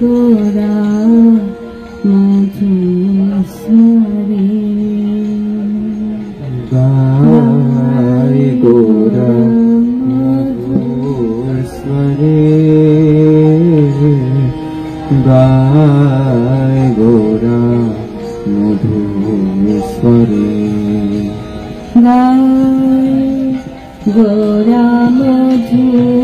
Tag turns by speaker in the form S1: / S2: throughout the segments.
S1: गोरा मधुस्वरे
S2: गाय गोरा मधुस्वरे गाय गोरा मधुस्वरे
S1: गाय गोरा मधुस्वरे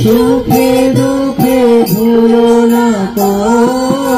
S2: सुखे दुखे भूलो ना को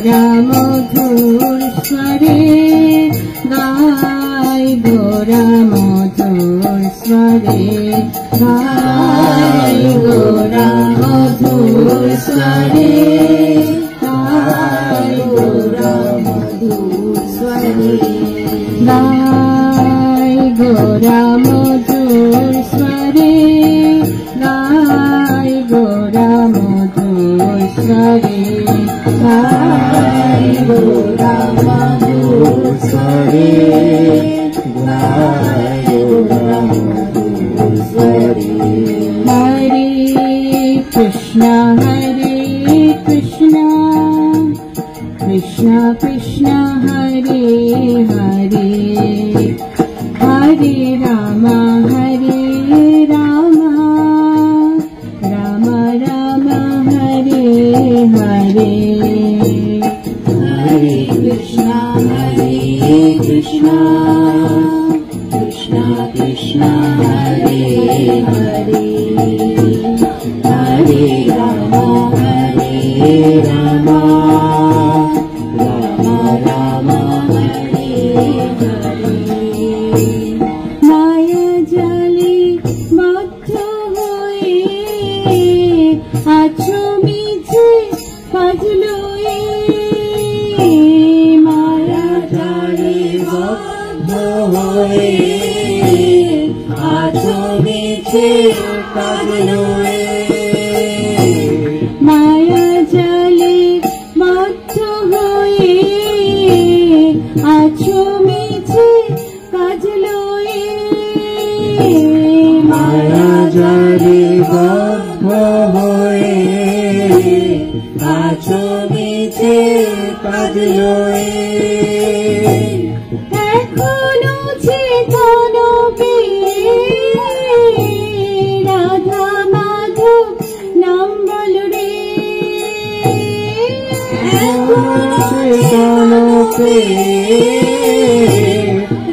S1: গোরা মধুর স্বরে গাই গোরা মধুর স্বরে গাই গোরা মধুর স্বরে গাই গোরা মধুর স্বরে গাই গোরা মধুর স্বরে গাই গোরা মধুর স্বরে গাই গোরা মধুর স্বরে গাই গোরা মধুর স্বরে হরে কৃষ্ণ কৃষ্ণ কৃষ্ণ হরে হরে হরে রাম রাম রাম হরে হরে हरे कृष्णा कृष्णा कृष्णा हरे हरे हरे राम राम राम हरे हरे माया जाले बद्ध होए आछो मीछे काजलो माया जाले बद्ध होए आछो मीछे काजलो माया जाले बद्ध होए आछो मीछे काजलो এখনো চেতন রাধা মাধব নাম বল রে চেতন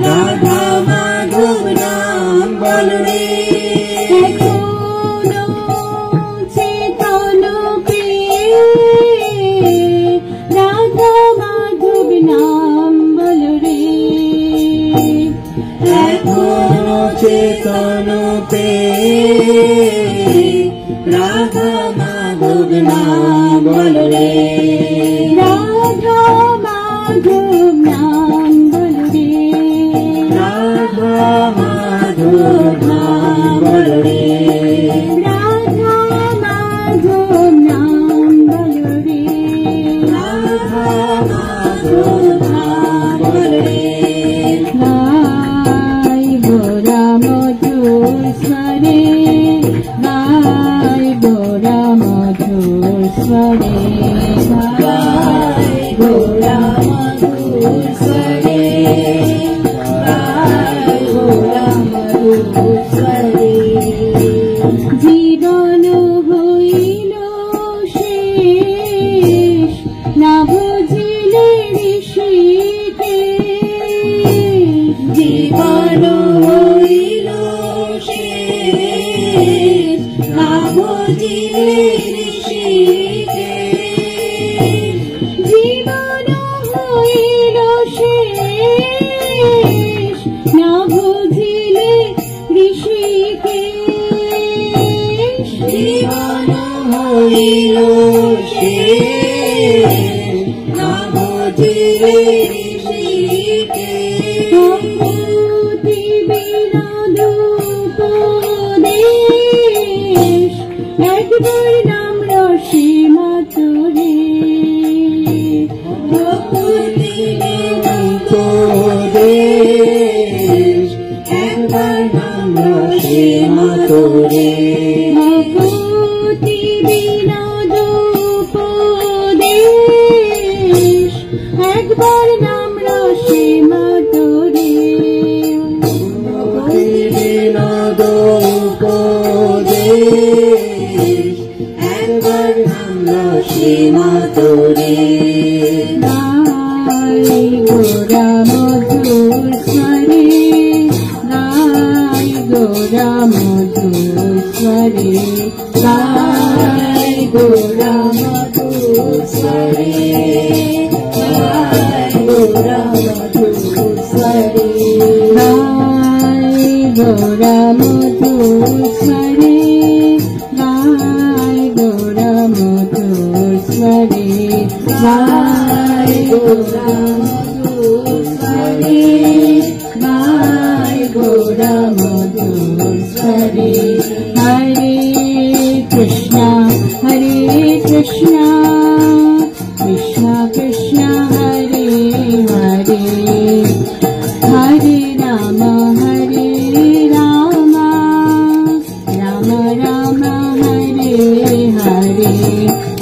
S1: রাধা মাধব নাম বল রে এখনো চেতন রাধা মাধব নাম বল রে चेतन पे राधा माधव नाम बोल रे राधा माधव नाम बोल रे राधा माधव नाम बोल रे राधा माधव नाम बोल रे राधा माधव नाम बोल रे गोरा मधुर स्वरे गाय गोरा मधुर स्वरे गाय गोरा मधुर स्वरे गाय गोरा मधुर स्वरे जीवन हইল শেষ না বুঝিলে ঋষিকে জীবন হইল শেষ না বুঝিলে ঋষিকে জীবন হইল শেষ না বুঝিলে ঋষিকে জীবন হইল শেষ না বুঝিলে ঋষিকে একবার নাম রসি মাতুরে একবার নাম রসি মাতুরে ভক্তি বিনোদ উপদেশ একবার নাম রসি মাতুরে বিনোদ উপদেশ একবার নাম রসি মাতুরে গাই গোরা মধুর স্বরে গাই গোরা মধুর স্বরে গাই গোরা মধুর স্বরে गाय गौरा मधुस्वरे गाय गौरा मधुस्वरे हरे कृष्णा कृष्णा कृष्णा हरे हरे हरे राम राम राम हरे हरे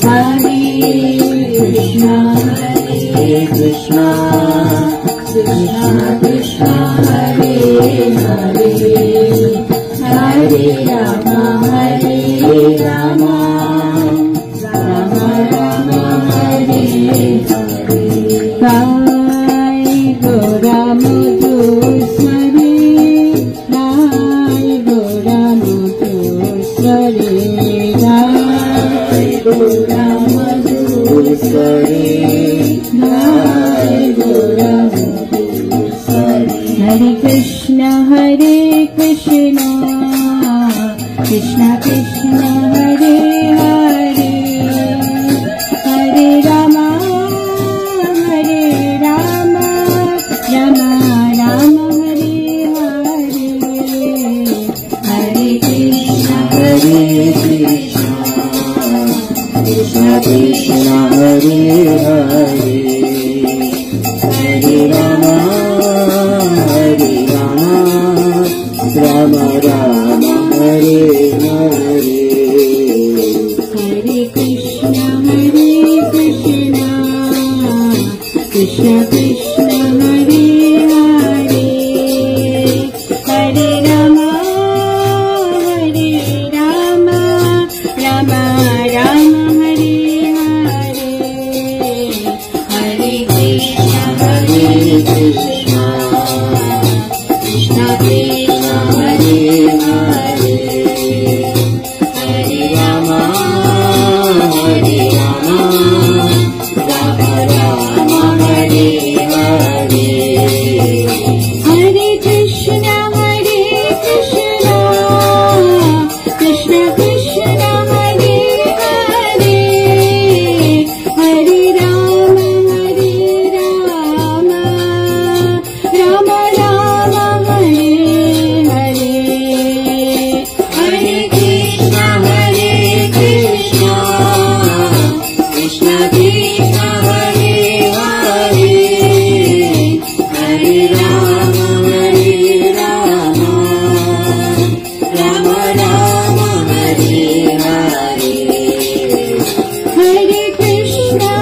S1: हरे कृष्णा कृष्णा कृष्णा हरे हरे हरे राम राम राम हरे हरे गाय गौरा मधुस्वरे गाय गौरा मधुस्वरे गाय गौरा मधुस्वरे गाय गौरा मधुस्वरे हरे कृष्णा कृष्णा कृष्णा हरे हरे हरे राम राम राम हरे हरे हरे कृष्णा कृष्णा हरे हरे हरे राम राम राम हरे हरे हरे कृष्णा कृष्णा कृष्णा हरे हरे हरे राम राम राम हरे हरे हरे कृष्णा कृष्णा कृष्णा हरे हरे हरे राम राम राम हरे हरे हरे कृष्णा कृष्णा कृष्णा हरे हरे हरे राम राम राम हरे हरे हरे कृष्णा कृष्णा कृष्णा हरे हरे हरे राम राम राम हरे हरे हरे कृष्णा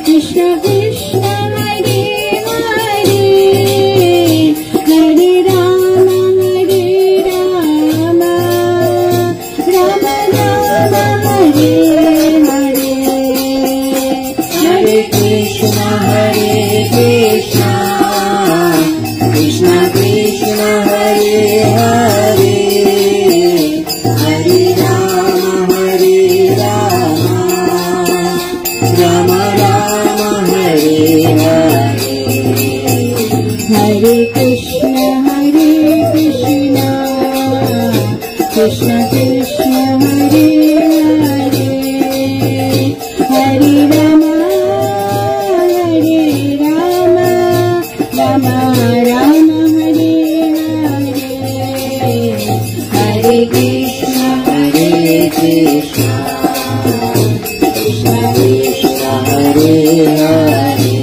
S1: कृष्णा कृष्णा हरे हरे हरे राम राम हरे हरे हरे कृष्णा कृष्णा हरे हरे हरे राम राम हरे हरे हरे कृष्णा कृष्णा हरे हरे हरे राम राम हरे हरे हरे कृष्णा कृष्णा हरे हरे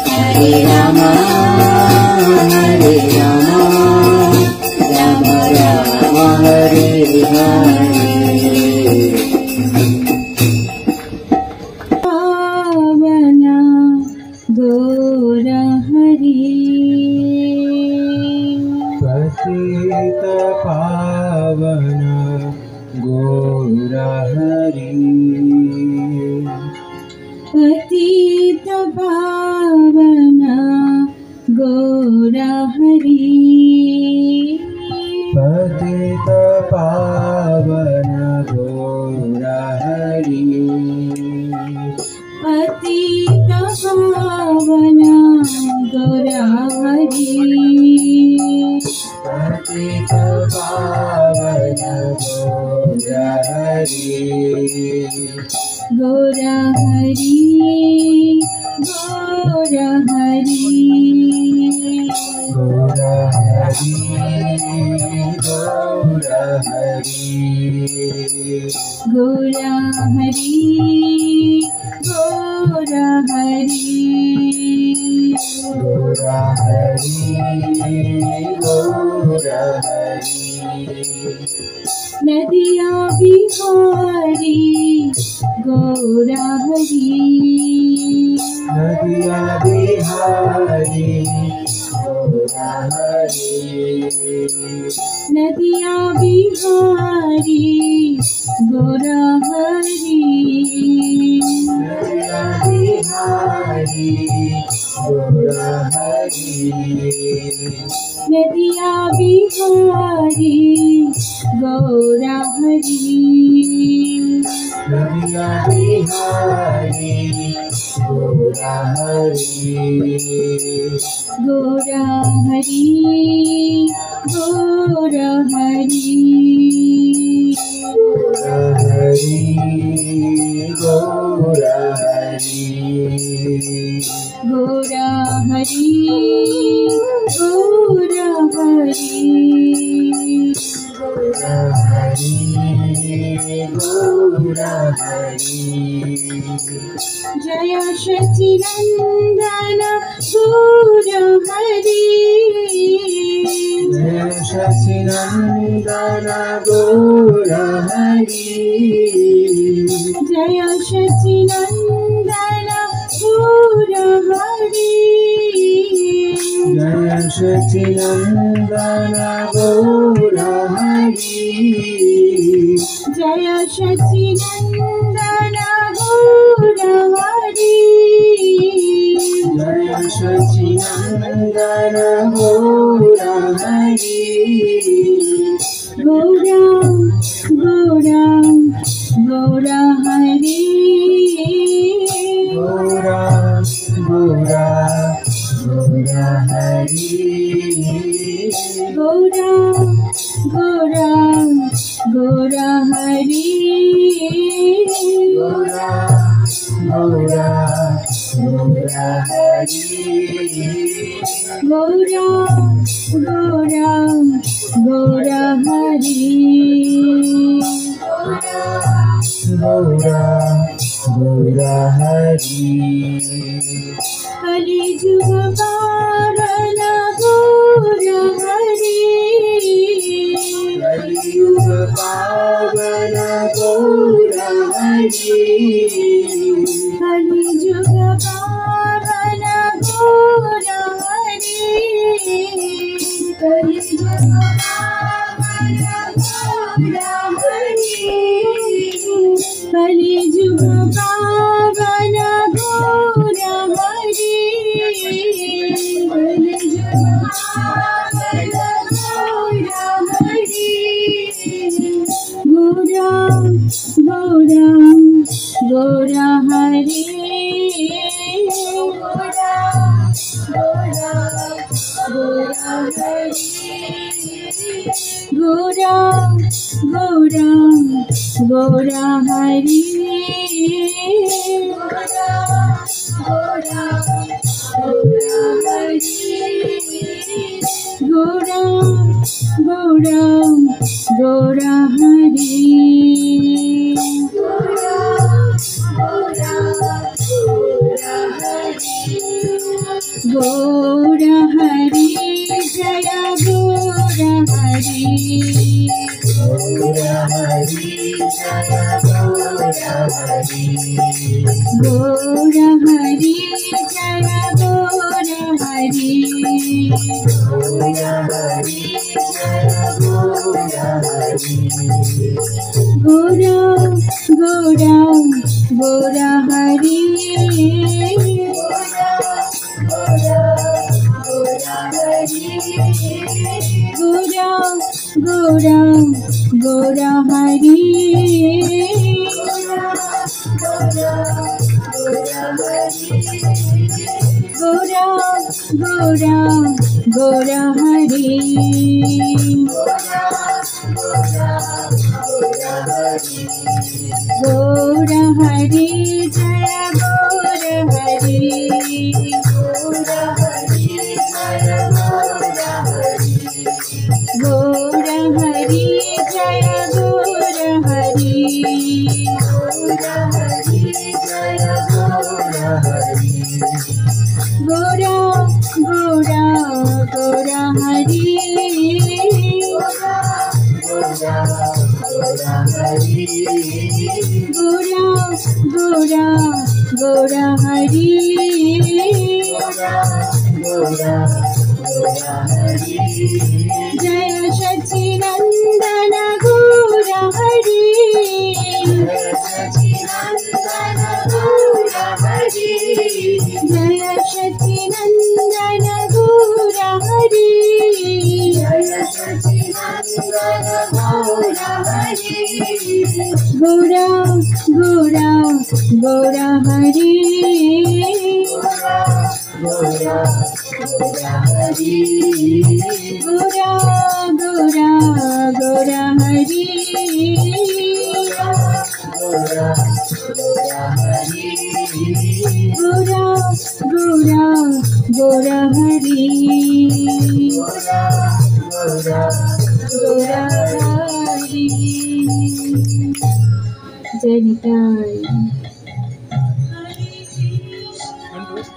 S1: हरे राम राम हरे हरे पावना गौरा हरि
S2: पतित पावन गौरा हरि
S1: पतित पावन गौरा हरि
S2: पतित पावन गौरा हरि
S1: पतित पावन गौरा हरि
S2: पतित पावन गौरा हरि
S1: गौरा हरि गौरा हरि
S2: गौरा हरि गौरा हरि
S1: गौरा हरि गौरा हरि
S2: गौरा हरि गौरा हरि
S1: नदिया बिहारी गौरा हरि
S2: नदिया बिहारी गौरा हरि
S1: नदिया बिहारी गौरा हरि
S2: नदिया बिहारी गौरा हरि
S1: नदिया बिहारी गौरा हरि
S2: नदिया बिहारी गौरा हरि
S1: गौरा हरि गौरा हरि
S2: गौरा हरि गौरा हरि
S1: गौरा हरि गौरा हरि
S2: गौरा हरि गौरा हरि
S1: जय सच्चिदानंद गौरा हरि
S2: जय सच्चिदानंद गौरा हरि
S1: जय सच्चिदानंद गौरा हरि
S2: जय सच्चिदानंद गौरा हरि
S1: जय सच्चिदानंद गौरा हरि
S2: जय सच्चिदानंद गौरा हरि
S1: गौरा गौरा गौरा हरि
S2: गौरा गौरा गौरा हरि
S1: गौरा गौरा गौरा हरि
S2: गौरा गौरा गौरा हरि
S1: गौरा गौरा गौरा हरि
S2: गौरा गौरा हरि
S1: कलिजुग पावन गौरा हरि
S2: कलियुग पावन गौरा हरि
S1: कलिजुग पावन गौरा हरि कलिजुग पावन गौरा हरि कलिजुग पावन गौरा हरि कलिजुग पावन गौरा हरि गौरा गौरा गौरा हरि गौरा गौरा गौरा हरि गौरा गौरा गौरा हरि गौरा गौरा गौरा हरि गौरा गौरा गौरा हरि गौरा गौरा गौरा हरि गौरा हरि जय गौरा हरि
S2: गौरा हरि जय गौरा हरि
S1: गौरा हरि जय गौरा हरि
S2: गौरा हरि जय गौरा हरि
S1: गौरा गौरा गौरा हरि गौरा गौरा गौरा हरि गौरा गौरा गौरा हरि गौरा गौरा गौरा गौरा गौरा हरि गौर हरि जय गौर हरि गौर हरि जय गौर हरि गौर हरि जय गौर हरि गौर हरि जय गौर हरि गौरा गौरा गौरा हरि गौरा गौरा हरि गौरा गौरा गौरा हरि गौरा गौरा गौरा हरि जय सच्चिदानंद गौर हरि जय सच्चिदानंद गौर हरि जय सच्चिदानंद गौर हरि जय सच्चिदानंद गौर हरि गौरा गौरा गौरा हरि गौरा गौरा हरि गौरा गौरा गौरा हरि गौरा गौरा हरि गौरा गौरा गौरा हरि गौरा गौरा गौरा हरि जय निताई।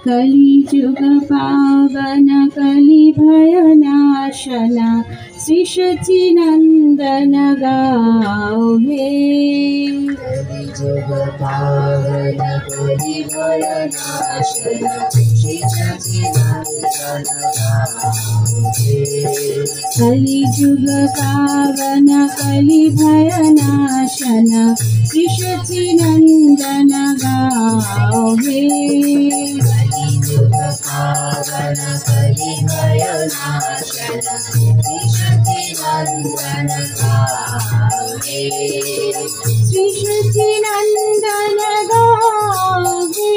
S1: कलि जुग पावन कलि भय नाशन श्री सच्चिदानंद गाओ हे कलि जुग पावन कलि भय नाशन श्री सच्चिदानंद गाओ हे कलि जुग पावन कलि भय नाशन श्री सच्चिदानंद गाओ हे पावन कलि भय नाशन श्री सच्चिदानंद गाओ हे श्री सच्चिदानंद गाओ हे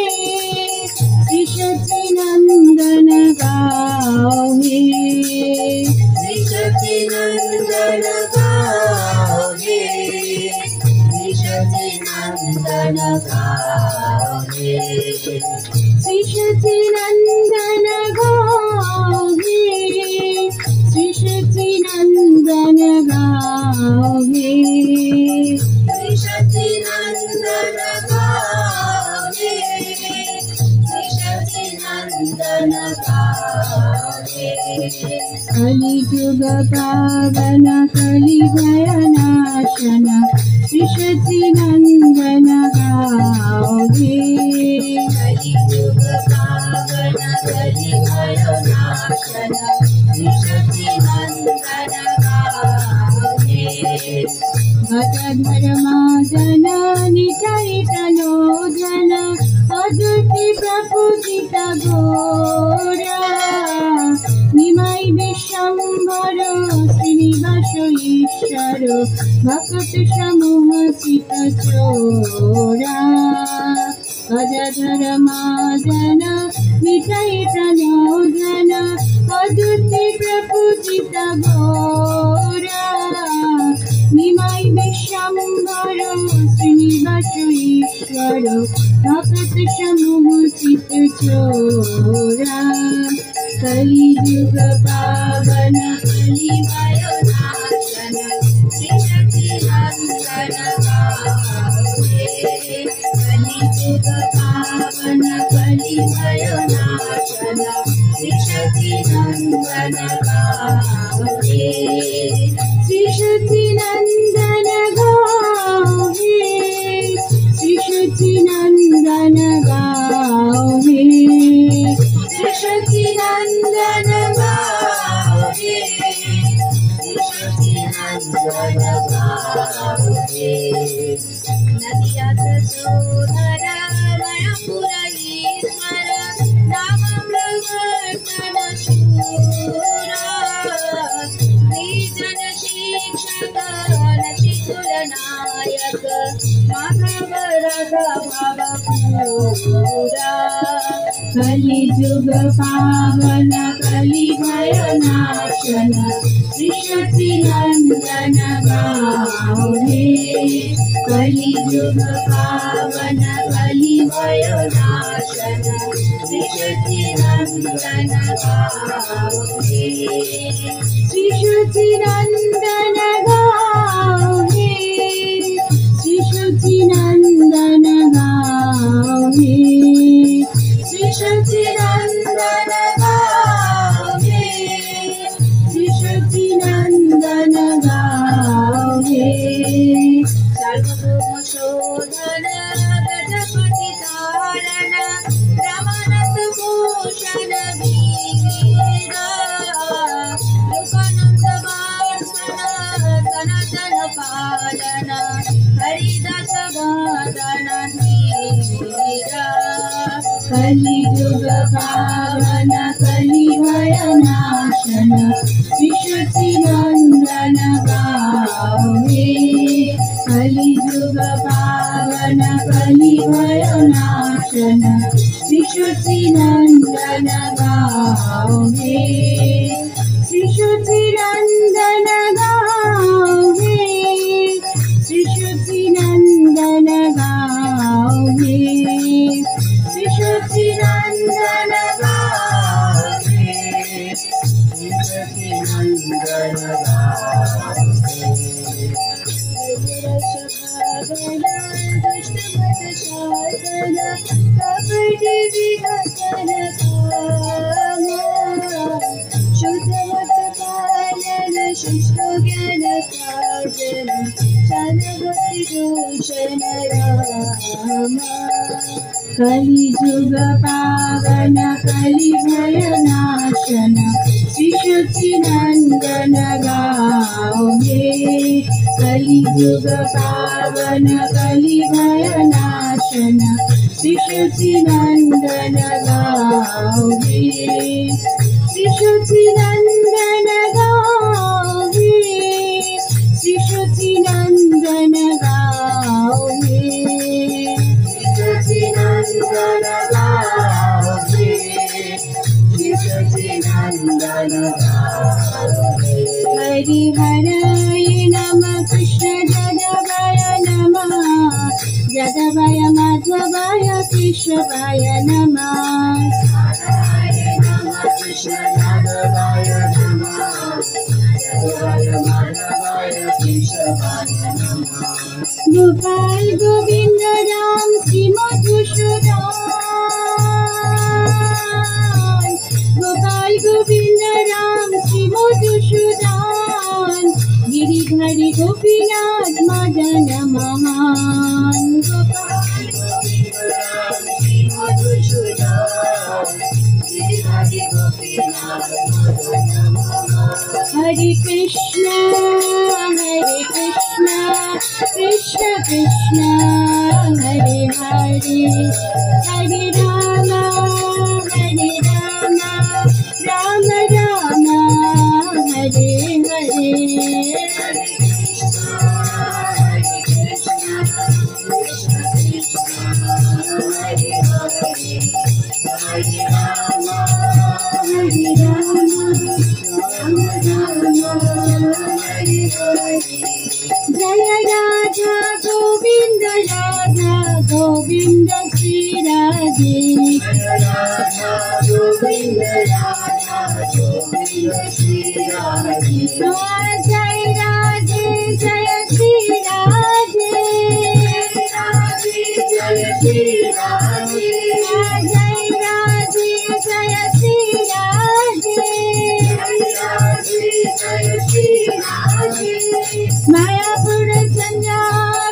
S1: श्री सच्चिदानंद गाओ हे श्री सच्चिदानंद गाओ हे श्री सच्चिदानंद गाओ हे श्री सच्चिदानंद गाओ हे श्री सच्चिदानंद गाओ हे श्री सच्चिदानंद गाओ हे श्री सच्चिदानंद गाओ हे कलि जुग पावन कलि भय नाशन श्री सच्चिदानंद गाओ हे कलि जुग पावन कलि भय नाशन श्री सच्चिदानंद गाओ हे भट धर्मा जन निताई तनोजन अद्वैती प्रपूजित गौरा निमाई विश्वम्भर श्रीनिवास ईश्वर भक्त समूह चित चोरा भज धर्मा जन निताई तनोजन अद्वैती प्रपूजित गौरा निमाई विश्वम्भर श्रीनिवास ईश्वर भक्त समूह चित चोरा कलि जुग पावन कलि भय नाशन श्री सच्चिदानंद गाओ हे कलि जुग पावन कलि भय नाशन श्री सच्चिदानंद गाओ हे श्री सच्चिदानंद गाओ हे श्री सच्चिदानंद गाओ हे श्री सच्चिदानंद गाओ हे श्री सच्चिदानंद गाओ हे नदियात सोदर मयपुर ईश्वर राम प्रवर्तन शूरा निजन शिक्षक नचितुल नायक माधव राघव पूरा कलि जुग पावन कलि भय नाशन श्री सच्चिदानंद गाओ रे कलियुग पावन कलि भयो नाशन श्री सच्चिदानंद गाओ रे श्री सच्चिदानंद गाओ रे श्री सच्चिदानंद गाओ रे श्री सच्चिदानंद गाओ रे श्री सच्चिदानंद गाओ रे सर्वभौम शोधन गजपति तारण रामानंद भूषण वीरा लोकानंद वासन सनातन पालन हरिदास गादन वीरा कलियुग पावन कलि भयो नाशन श्री सच्चिदानंद गाओ रे कलियुग पावन कलि भयो नाशन श्री सच्चिदानंद गाओ रे श्री सच्चिदानंद गाओ रे श्री सच्चिदानंद गाओ रे श्री सच्चिदानंद गाओ रे श्री सच्चिदानंद गाओ दुष्टमत शासन कपट विघटन कामा शुद्धमत पालन शिष्ट ज्ञान साधन भक्ति भूषण रामा कलियुग पावन कलि भयो नाशन श्री सच्चिदानंद गाओ रे कलियुग पावन कलि भयो नाशन श्री सच्चिदानंद गाओ रे श्री सच्चिदानंद गाओ रे श्री सच्चिदानंद गाओ रे श्री सच्चिदानंद गाओ रे श्री सच्चिदानंद गाओ रे हरि हराय नमः कृष्ण जगवय नमः जगवय माधवाय केशवाय नमः हराय नमः कृष्ण जगवय नमः जगवय माधवाय केशवाय नमः गोपाल गोविंद राम श्री मधुसूदन गोपाल गोविंद राम श्री मधुसूदन गिरिधरि गोपीनाथ मदन महान गोपाल गोविंद राम श्री मधुसूदन गिरिधरि गोपीनाथ मदन महान हरे कृष्ण कृष्ण कृष्ण हरे हरे हरे राम राम राम हरे हरे हरे कृष्ण कृष्ण कृष्ण हरे हरे हरे राम राम हरे हरे जय राधा गोविंद श्री राधे राधा गोविंद श्री राधे जय राधे जय श्री राधे जय श्री राधे जय राधे जय श्री राधे जय श्री राधे मायापुर चंद्रा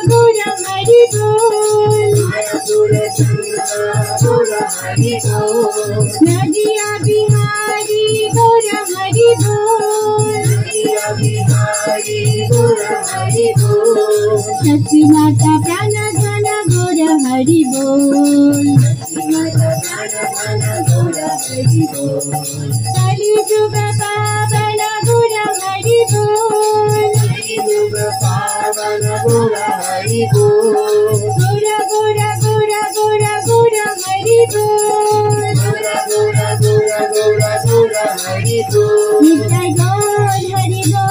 S1: गुर हरि बोल मायापुर चंद्रा गुर हरि बोल नदिया बिहारी गुर हरि बोल नदिया बिहारी गुर हरि बोल सच्ची माता प्राण धन गुर हरि बोल सच्ची माता प्राण धन गुर हरि बोल कलियुग पावन गुर हरि बोल कलियुग पावन गुर हरि बोल गुर गुर गुर गुर गुर हरि बोल गुर गुर गुर गुर गुर हरि बोल नित्य गौर हरि बोल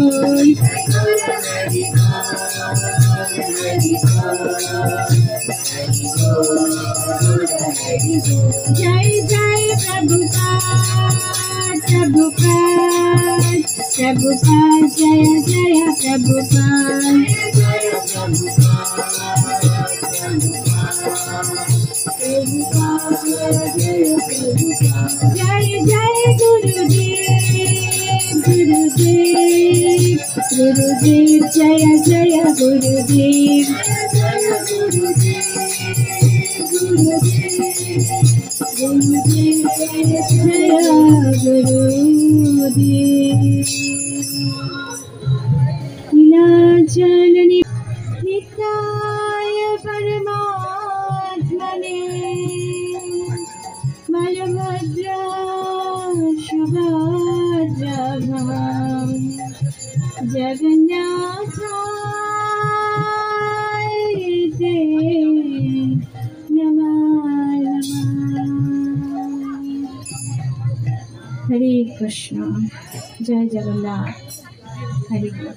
S1: जय जय प्रभुपाद प्रभुपाद प्रभुपाद जय जय प्रभुपाद जय जय गुरुदेव गुरुदेव गुरुदेव जय जय गुरुदेव लीलाचलनि नित्याय परमात्मने बलभद्र सुभद्रभां जगन्नाथाय ते नमः। हरे कृष्ण, जय जगन्नाथ, हरि बोल।